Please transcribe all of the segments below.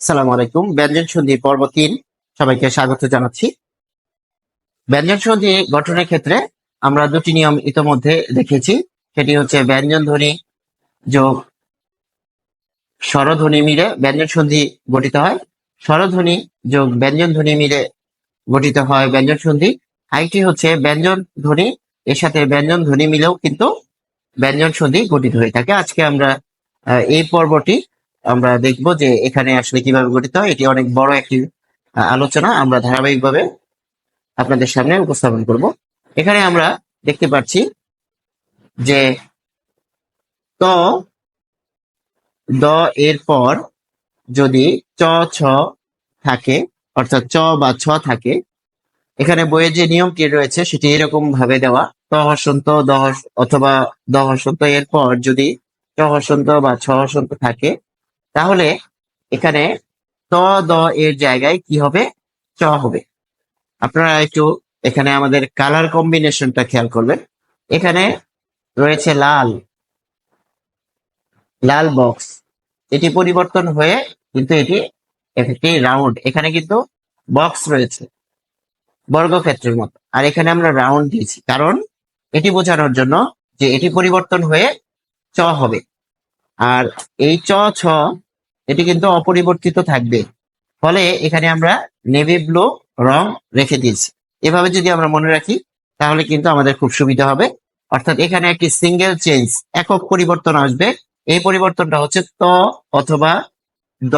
সালাম আলাইকুম। ব্যঞ্জন সন্ধি পর্ব ৩ সবাইকে স্বাগত জানাচ্ছি। ব্যঞ্জন সন্ধি গঠনের ক্ষেত্রে আমরা দুটি নিয়ম ইতোমধ্যে দেখেছি। সেটি হচ্ছে ব্যঞ্জন ধ্বনি যোগ স্বরধ্বনি মিলে ব্যঞ্জন সন্ধি গঠিত হয়, স্বরধ্বনি যোগ ব্যঞ্জন ধ্বনি মিলে গঠিত হয় ব্যঞ্জন সন্ধি। আরেকটি হচ্ছে ব্যঞ্জন ধ্বনি এর সাথে ব্যঞ্জন ধ্বনি মিলেও কিন্তু ব্যঞ্জন সন্ধি গঠিত হয়ে থাকে। আজকে আমরা এই পর্বটি আমরা দেখব যে এখানে আসলে কিভাবে গঠিত হয়। এটি অনেক বড় একটি আলোচনা আমরা ধারাবাহিকভাবে আপনাদের সামনে উপস্থাপন করব। এখানে আমরা দেখতে পাচ্ছি যে ত দ এর পর যদি চ ছ থাকে, অর্থাৎ চ বা ছ থাকে, এখানে বইয়ে যে নিয়মটি রয়েছে সেটি এরকম ভাবে দেওয়া, ত হসন্ত দ অথবা দ হসন্ত এর পর যদি চ হসন্ত বা ছ হসন্ত থাকে, তাহলে এখানে ত দ এর জায়গায় কি হবে? চ হবে। আপনারা একটু এখানে আমাদের কালার কম্বিনেশনটা খেয়াল করবেন। এখানে রয়েছে লাল লাল বক্স, এটি পরিবর্তন হয়ে কিন্তু এটি একটি রাউন্ড, এখানে কিন্তু বক্স রয়েছে বর্গক্ষেত্রের মতো, আর এখানে আমরা রাউন্ড দিয়েছি কারণ এটি বোঝানোর জন্য যে এটি পরিবর্তন হয়ে চ হবে। আর এই চ ছ এটি কিন্তু অপরিবর্তিত থাকবে, ফলে এখানে আমরা নেভি ব্লু রং রেখে দিয়েছি। এভাবে যদি আমরা মনে রাখি তাহলে কিন্তু আমাদের খুব সুবিধা হবে। অর্থাৎ এখানে একটি সিঙ্গেল চেঞ্জ, একক পরিবর্তন আসবে। এই পরিবর্তনটা হচ্ছে ত অথবা দ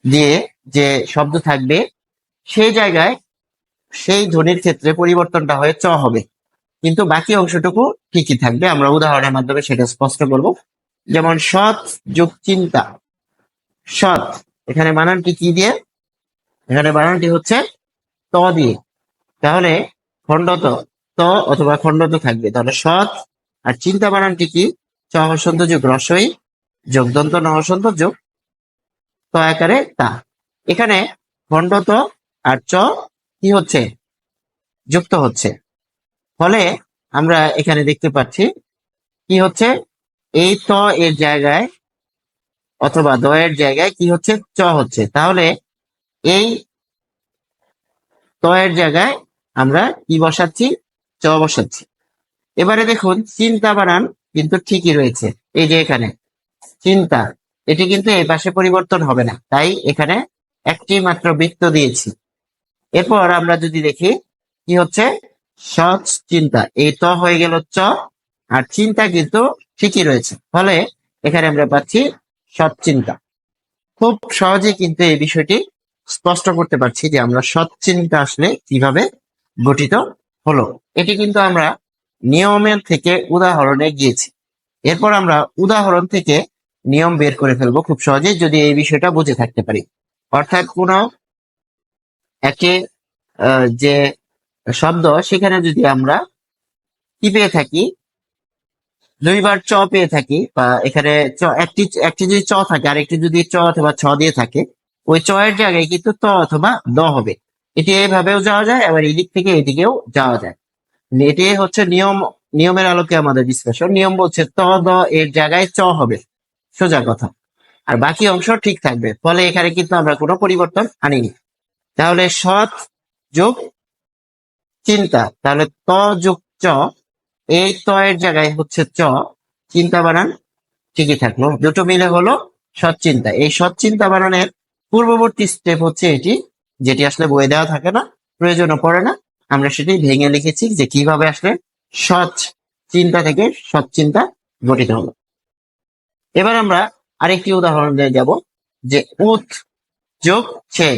দিয়ে যে শব্দ থাকবে সেই জায়গায় সেই ধ্বনির ক্ষেত্রে পরিবর্তনটা হয়ে চ হবে, কিন্তু বাকি অংশটুকু ঠিকই থাকবে। আমরা উদাহরণের মাধ্যমে সেটা স্পষ্ট করব। যেমন সৎ যোগ চিন্তা। সৎ, এখানে বানানটি কি দিয়ে? এখানে বানানটি হচ্ছে ত দিয়ে, তাহলে খণ্ডত ত অথবা খণ্ডত থাকবে। তাহলে সৎ আর চিন্তা বানানটি কি? চ হসন্ত যোগ রসই যোগ দন্ত ন হসন্ত যোগ ত আকারে তা। এখানে খণ্ডত আর চ কি হচ্ছে? যুক্ত হচ্ছে। ফলে আমরা এখানে দেখতে পাচ্ছি কি হচ্ছে? এই ত এর জায়গায় অথবা দ এর জায়গায় কি হচ্ছে? চ হচ্ছে। তাহলে এই ত এর জায়গায় আমরা কি বসাচ্ছি? চ বসাচ্ছি। এবারে দেখুন চিন্তা বানান কিন্তু ঠিকই রয়েছে। এই যে এখানে চিন্তা, এটি কিন্তু এই পাশে পরিবর্তন হবে না, তাই এখানে একটি মাত্র বৃত্ত দিয়েছি। এরপর আমরা যদি দেখি কি হচ্ছে? সৎ চিন্তা, এই ত হয়ে গেল চ, আর চিন্তা কিন্তু ঠিকই রয়েছে, ফলে এখানে আমরা পাচ্ছি সৎ চিন্তা। খুব সহজে কিন্তু এই বিষয়টি স্পষ্ট করতে পারছি যে আমরা সৎ চিন্তা আসলে কিভাবে গঠিত হলো। এটি কিন্তু আমরা নিয়মের থেকে উদাহরণে গিয়েছি। এরপর আমরা উদাহরণ থেকে নিয়ম বের করে ফেলবো খুব সহজে, যদি এই বিষয়টা বুঝে থাকতে পারি। অর্থাৎ কোন একটি যে শব্দ, সেখানে যদি আমরা কি পেয়ে থাকি? দুইবার চ পেয়ে থাকি, বা এখানে একটি একটি যদি চ থাকে আর একটি যদি চ অথবা ছ দিয়ে থাকে, ওই চ এর জায়গায় কিন্তু ত অথবা দ হবে। এটি এইভাবেও যাওয়া যায়, আবার এই দিক থেকে এদিকেও যাওয়া যায়। এটি হচ্ছে নিয়ম। নিয়মের আলোকে আমাদের বিশ্লেষণ। নিয়ম বলছে ত দ এর জায়গায় চ হবে, সোজা কথা, আর বাকি অংশ ঠিক থাকবে। ফলে এখানে কিন্তু আমরা কোনো পরিবর্তন আনিনি। তাহলে সৎ যোগ চিন্তা, তাহলে ত যোগ চ, এই ত এর জায়গায় হচ্ছে চ, চিন্তা বানান ঠিকই থাকলো, দুটো মিলে হলো সৎচিন্তা। এই সৎচিন্তা বানানের পূর্ববর্তী স্টেপ হচ্ছে এটি, যেটি আসলে বইয়ে দেওয়া থাকে না, প্রয়োজনও পড়ে না। আমরা সেটি ভেঙে লিখেছি যে কিভাবে আসলে সৎ চিন্তা থেকে সৎচিন্তা গঠিত হলো। এবার আমরা আরেকটি উদাহরণ দিয়ে যাব, যে উৎ যোগ ছে।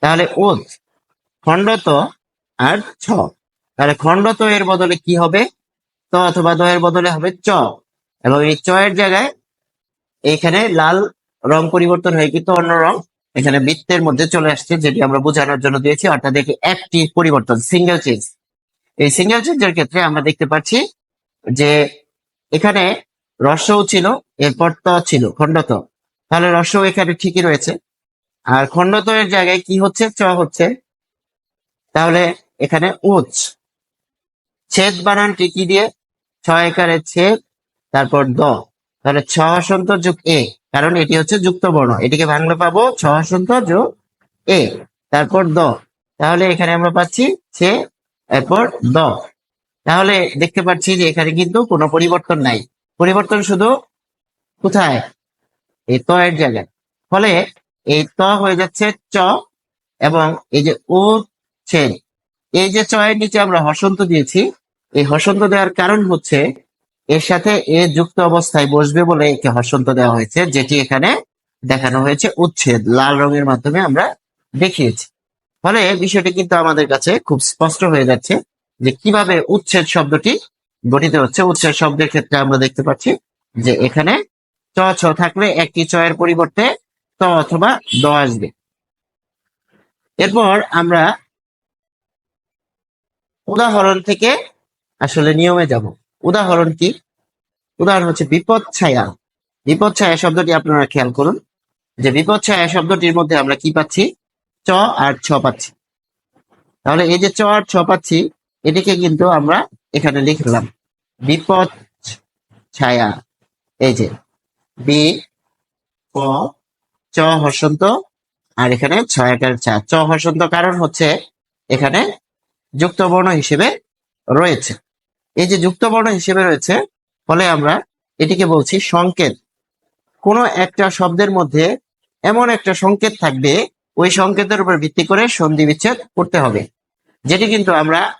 তাহলে উৎ খণ্ডত আর ছ, তাহলে খণ্ডত এর বদলে কি হবে? ত অথবা দ এর বদলে হবে চ, এবং এই চ এর জায়গায় এইখানে লাল রং পরিবর্তন হয়ে কিন্তু অন্য রং এখানে বৃত্তের মধ্যে চলে আসছে, যেটি আমরা বোঝানোর জন্য দিয়েছি। অর্থাৎ দেখি একটি পরিবর্তন, সিঙ্গেল চেঞ্জ। এই সিঙ্গেল চেঞ্জের ক্ষেত্রে আমরা দেখতে পাচ্ছি যে এখানে রস্যও ছিল, এরপর ত ছিল খণ্ডত, তাহলে রস্যও এখানে ঠিকই রয়েছে। আর খণ্ডত এর জায়গায় কি হচ্ছে? চ হচ্ছে। তাহলে এখানে উচ্চ, ছেদ বানানটি কি দিয়ে? ছ একারে ছেদ, তারপর দ, তাহলে ছ হসন্ত যোগ এ, কারণ এটি হচ্ছে যুক্ত বর্ণ। এটিকে ভাঙলে পাবো ছ হসন্ত যোগ এ, তারপর দ। তাহলে এখানে আমরা পাচ্ছি সে, এরপর দ। তাহলে দেখতে পাচ্ছি যে এখানে কিন্তু কোনো পরিবর্তন নাই, পরিবর্তন শুধু কোথায়, এই ত এর জায়গায়। ফলে এই ত হয়ে যাচ্ছে চ, এবং এই যে ও ছেদ, এই যে চ এর নিচে আমরা হসন্ত দিয়েছি, এই হসন্ত দেওয়ার কারণ হচ্ছে এর সাথে এ যুক্ত অবস্থায় বসবে বলে একে হসন্ত দেওয়া হয়েছে, যেটি এখানে দেখানো হয়েছে উচ্ছেদ, লাল রঙের মাধ্যমে আমরা দেখিয়েছি। ফলে বিষয়টি কিন্তু আমাদের কাছে খুব স্পষ্ট হয়ে যাচ্ছে যে কিভাবে উচ্ছেদ শব্দটি গঠিত হচ্ছে। উচ্ছেদ শব্দের ক্ষেত্রে আমরা দেখতে পাচ্ছি যে এখানে চ ছ থাকলে একটি চ এর পরিবর্তে ত অথবা দ আসবে। এরপর আমরা উদাহরণ থেকে আসলে নিয়মে যাব। উদাহরণ কি? উদাহরণ হচ্ছে বিপদ ছায়া। বিপদ ছায়া শব্দটি আপনারা খেয়াল করুন যে বিপদ ছায়া শব্দটির মধ্যে আমরা কি পাচ্ছি, চ আর ছ পাচ্ছি। তাহলে এই যে চ আর ছ পাচ্ছি, এটিকে কিন্তু আমরা এখানে লিখলাম বিপদ ছায়া। এই যে বি প চ হসন্ত, আর এখানে ছয়াকার ছা, চ হসন্ত, কারণ হচ্ছে এখানে যুক্ত বর্ণ হিসেবে রয়েছে। এই যে যুক্ত বর্ণ হিসেবে রয়েছে, ফলে আমরা এটিকে বলছি সংকেত। কোনো একটা শব্দের মধ্যে এমন একটা সংকেত থাকবে, ওই সংকেতের উপর ভিত্তি করে সন্ধি বিচ্ছেদ করতে হবে। যেটি কিন্তু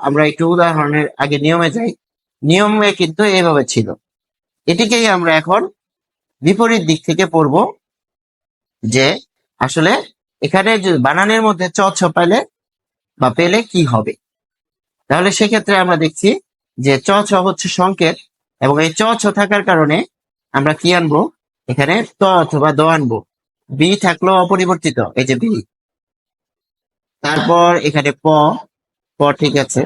আমরা একটু উদাহরণের আগে নিয়মে যাই। নিয়মে কিন্তু এভাবে ছিল। এটিকেই আমরা এখন বিপরীত দিক থেকে পড়ব, যে আসলে এখানে যে বানানের মধ্যে চ ছ পাইলে বা পেলে কি হবে। তাহলে সেক্ষেত্রে আমরা দেখছি যে চ ছ হচ্ছে সংকেত, এবং এই চ ছ থাকার কারণে আমরা কি আনবো, এখানে ত অথবা দ আনবো। বি থাকলো অপরিবর্তিত, এই যে বি। তারপর এখানে প, প ঠিক আছে।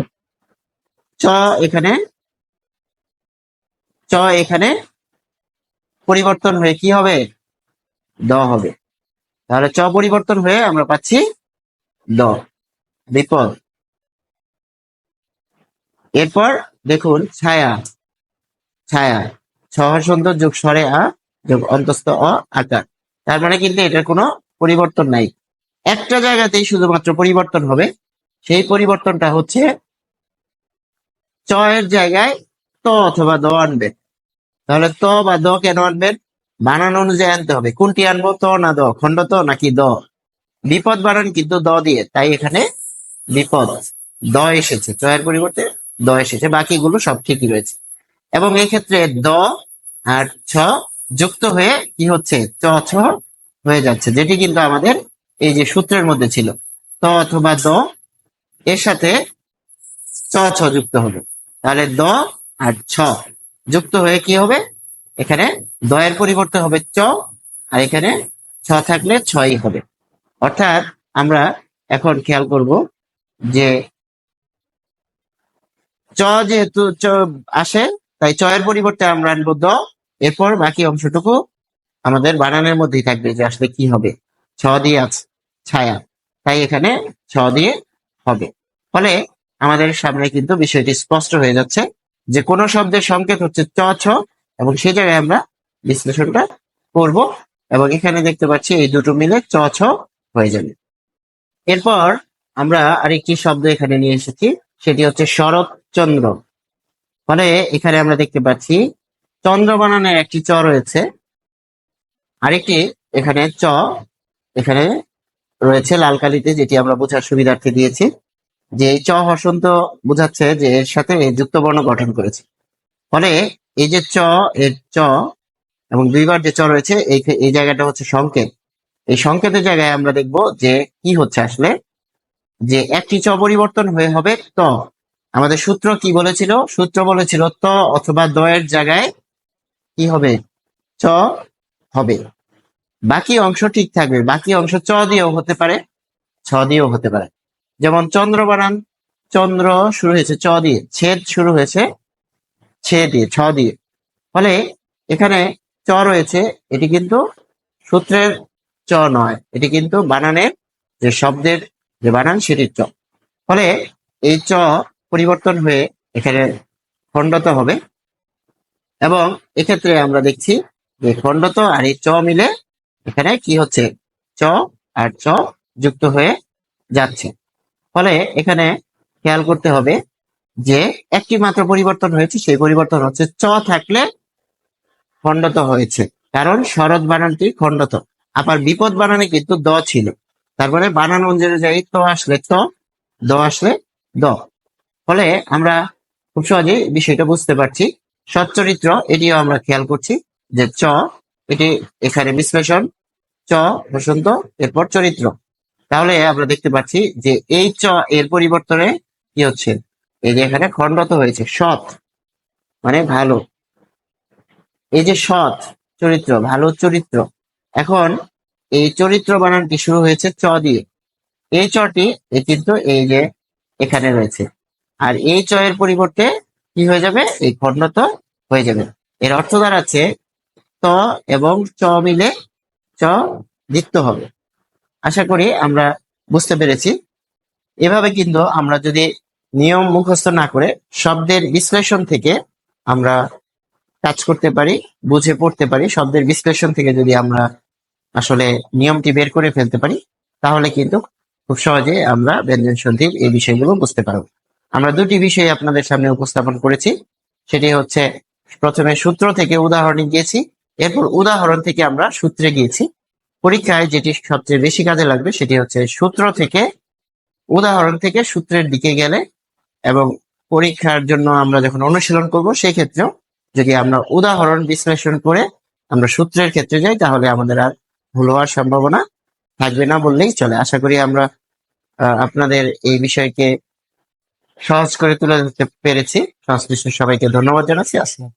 চ এখানে, চ এখানে পরিবর্তন হয়ে কি হবে, দ হবে। তাহলে চ পরিবর্তন হয়ে আমরা পাচ্ছি দ, বিপদ। এরপর দেখুন ছায়া। ছায়া ছ হসন্ত যোগ স্বরে আ যোগ অন্তস্থ অ আকার। তার মানে কিন্তু এটার কোনো পরিবর্তন নাই, একটা জায়গাতেই শুধুমাত্র পরিবর্তন হবে। সেই পরিবর্তনটা হচ্ছে চ এর জায়গায় ত অথবা দ আনবে। তাহলে ত বা দ কেন আনবেন, বানান অনুযায়ী আনতে হবে। কোনটি আনবো, ত না দ, খণ্ড ত নাকি দ। বিপদ বানান কিন্তু দ দিয়ে, তাই এখানে বিপদ দ এসেছে, চ এর পরিবর্তে দ এসেছে, বাকিগুলো সব ঠিকই রয়েছে। এবং এই ক্ষেত্রে দ আর ছ যুক্ত হয়ে কি হচ্ছে, চ ছ হয়ে যাচ্ছে, যেটি কিন্তু আমাদের এই যে সূত্রের মধ্যে ছিল। ত অথবা দ এর সাথে চ ছ যুক্ত হবে, তাহলে দ আর ছ যুক্ত হয়ে কি হবে, এখানে দ এর পরিবর্তে হবে চ, আর এখানে ছ থাকলে ছই হবে। অর্থাৎ আমরা এখন খেয়াল করব যে চ যেহেতু চ আসে, তাই চ এর পরিবর্তে আমরা আনবো দ। এরপর বাকি অংশটুকু আমাদের বানানের মধ্যেই থাকবে, যে আসলে কি হবে, ছ দিয়ে আছে ছায়া, তাই এখানে ছ দিয়ে হবে। ফলে আমাদের সামনে কিন্তু বিষয়টি স্পষ্ট হয়ে যাচ্ছে যে কোন শব্দের সংকেত হচ্ছে চ ছ, এবং সেই জায়গায় আমরা বিশ্লেষণটা করব, এবং এখানে দেখতে পাচ্ছি এই দুটো মিলে চ ছ হয়ে যাবে। এরপর আমরা আরেকটি শব্দ এখানে নিয়ে এসেছি, সেটি হচ্ছে শরৎচন্দ্র। ফলে এখানে আমরা দেখতে পাচ্ছি চন্দ্র বানানের একটি চ রয়েছে, আরেকটি এখানে চ এখানে রয়েছে লাল কালিতে, যেটি আমরা বোঝার সুবিধার্থে দিয়েছি, যে এই চ হসন্ত বোঝাচ্ছে যে এর সাথে যুক্ত বর্ণ গঠন করেছে। ফলে এই যে চ, এর চ এবং দুইবার যে চ রয়েছে, এই জায়গাটা হচ্ছে সংকেত। এই সংকেতের জায়গায় আমরা দেখব যে কি হচ্ছে আসলে, যে একটি চ পরিবর্তন হয়ে হবে ত। আমাদের সূত্র কি বলেছিল, সূত্র বলেছিল ত অথবা দ এর জায়গায় কি হবে, চ হবে। বাকি অংশ ঠিক থাকবে, বাকি অংশ চ দিয়েও হতে পারে, ছ দিয়েও হতে পারে। যেমন চন্দ্র বানান, চন্দ্র শুরু হয়েছে চ দিয়ে, ছেদ শুরু হয়েছে ছে দিয়ে, ছ দিয়ে। ফলে এখানে চ রয়েছে, এটি কিন্তু সূত্রের চ নয়, এটি কিন্তু বানানের যে শব্দের যে বানান সেটির চ। ফলে এই চ পরিবর্তন হয়ে এখানে খণ্ডত হবে, এবং এক্ষেত্রে আমরা দেখছি যে খণ্ডত আর এই চ মিলে এখানে কি হচ্ছে, চ আর চ যুক্ত হয়ে যাচ্ছে। ফলে এখানে খেয়াল করতে হবে যে একটি মাত্র পরিবর্তন হয়েছে, সেই পরিবর্তন হচ্ছে চ থাকলে খণ্ডত হয়েছে, কারণ শরৎ বানানটি খণ্ডত। আবার বিপদ বানানে কিন্তু দ ছিল, তারপরে বানান অনুযায়ী ত আসলে ত, দ আসলে দ। ফলে আমরা খুব সহজেই বিষয়টা বুঝতে পারছি। সচ্চরিত্র এটিও আমরা খেয়াল করছি যে চ, এটি এখানে বিশ্লেষণ, চ বসন্ত, এরপর চরিত্র। তাহলে আমরা দেখতে পাচ্ছি যে এই চ এর পরিবর্তনে কি হচ্ছে, এই যে এখানে খণ্ডত হয়েছে, সৎ মানে ভালো। এই যে সৎ চরিত্র, ভালো চরিত্র, এখন এই চরিত্র বানানটি শুরু হয়েছে চ দিয়ে। এই চটি কিন্তু এই যে এখানে রয়েছে, আর এই চ এর পরিবর্তে কি হয়ে যাবে, এই খণ্ডত হয়ে যাবে। এর অর্থ দাঁড়াচ্ছে ত এবং চ মিলে চ দ্বিত্ব হবে। আশা করি আমরা বুঝতে পেরেছি। এভাবে কিন্তু আমরা যদি নিয়ম মুখস্থ না করে শব্দের বিশ্লেষণ থেকে আমরা কাজ করতে পারি, বুঝে পড়তে পারি, শব্দের বিশ্লেষণ থেকে যদি আমরা আসলে নিয়মটি বের করে ফেলতে পারি, তাহলে কিন্তু খুব সহজে আমরা ব্যঞ্জন সন্ধির এই বিষয়গুলো বুঝতে পারবো। আমরা দুটি বিষয় আপনাদের সামনে উপস্থাপন করেছি। সেটি হচ্ছে, প্রথমে সূত্র থেকে উদাহরণে গিয়েছি, এরপর উদাহরণ থেকে আমরা সূত্রে গিয়েছি। পরীক্ষায় যেটি সবচেয়ে বেশি কাজে লাগবে সেটি হচ্ছে সূত্র থেকে উদাহরণ থেকে সূত্রের দিকে গেলে, এবং পরীক্ষার জন্য আমরা যখন অনুশীলন করব সেই ক্ষেত্রেও যদি আমরা উদাহরণ বিশ্লেষণ করে আমরা সূত্রের ক্ষেত্রে যাই, তাহলে আমাদের আর ভুল হওয়ার সম্ভাবনা থাকবে না বললেই চলে। আশা করি আমরা আপনাদের এই বিষয়কে সহজ করে তুলে ধরতে পেরেছি। সংশ্লিষ্ট সবাইকে ধন্যবাদ জানাচ্ছি। আসসালাম।